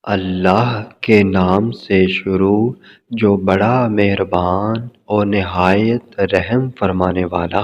اللہ کے نام سے شروع جو بڑا مہربان اور نہایت رحم فرمانے والا۔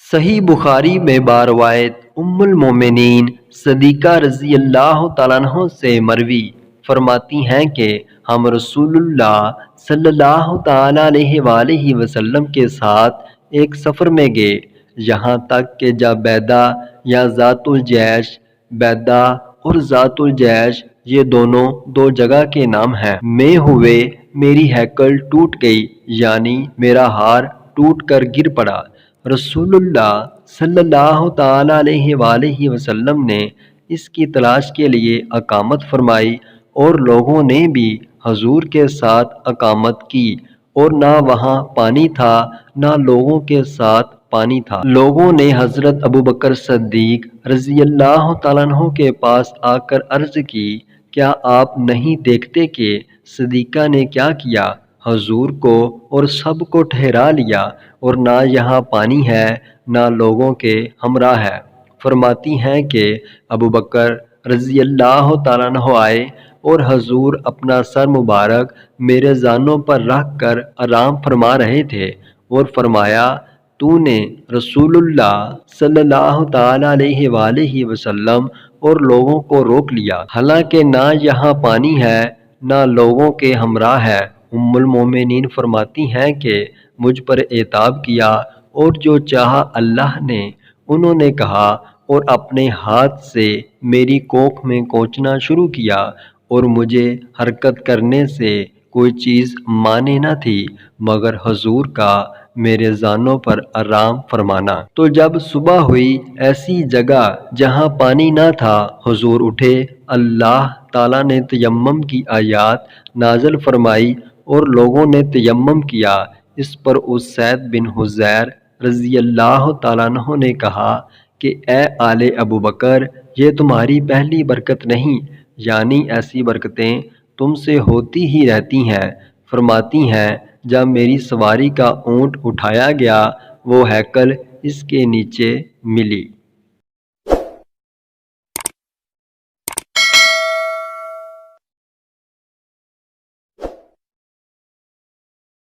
صحیح بخاری میں باروایت ام المومنین صدیقہ رضی اللہ تعالیٰ عنہ سے مروی فرماتی ہیں کہ ہم رسول اللہ صلی اللہ تعالیٰ علیہ وآلہ وسلم کے ساتھ ایک سفر میں گئے، یہاں تک کہ جب بیدا یا ذات الجیش، بیدا اور ذات الجیش یہ دونوں دو جگہ کے نام ہیں، میں ہوئے میری ہیکل ٹوٹ گئی، یعنی میرا ہار ٹوٹ کر گر پڑا۔ رسول اللہ صلی اللہ تعالیٰ علیہ وآلہ وسلم نے اس کی تلاش کے لیے اقامت فرمائی اور لوگوں نے بھی حضور کے ساتھ اقامت کی، اور نہ وہاں پانی تھا نہ لوگوں کے ساتھ پانی تھا۔ لوگوں نے حضرت ابوبکر صدیق رضی اللہ تعالیٰ عنہ کے پاس آ کر عرض کی، کیا آپ نہیں دیکھتے کہ صدیقہ نے کیا کیا؟ حضور کو اور سب کو ٹھہرا لیا، اور نہ یہاں پانی ہے نہ لوگوں کے ہمراہ ہے۔ فرماتی ہیں کہ ابوبکر رضی اللہ تعالیٰ عنہ آئے اور حضور اپنا سر مبارک میرے زانوں پر رکھ کر آرام فرما رہے تھے، اور فرمایا، تو نے رسول اللہ صلی اللہ تعالیٰ علیہ وآلہ وسلم اور لوگوں کو روک لیا، حالانکہ نہ یہاں پانی ہے نہ لوگوں کے ہمراہ ہے۔ ام المومنین فرماتی ہیں کہ مجھ پر عتاب کیا، اور جو چاہا اللہ نے، انہوں نے کہا، اور اپنے ہاتھ سے میری کوکھ میں کوچنا شروع کیا، اور مجھے حرکت کرنے سے کوئی چیز مانے نہ تھی مگر حضور کا میرے زانوں پر آرام فرمانا۔ تو جب صبح ہوئی، ایسی جگہ جہاں پانی نہ تھا، حضور اٹھے، اللہ تعالیٰ نے تیمم کی آیات نازل فرمائی اور لوگوں نے تیمم کیا۔ اس پر اسید بن حضیر رضی اللہ تعالیٰ عنہ نے کہا کہ اے آل ابوبکر، یہ تمہاری پہلی برکت نہیں، یعنی ایسی برکتیں تم سے ہوتی ہی رہتی ہیں۔ فرماتی ہیں، جب میری سواری کا اونٹ اٹھایا گیا، وہ ہیکل اس کے نیچے ملی۔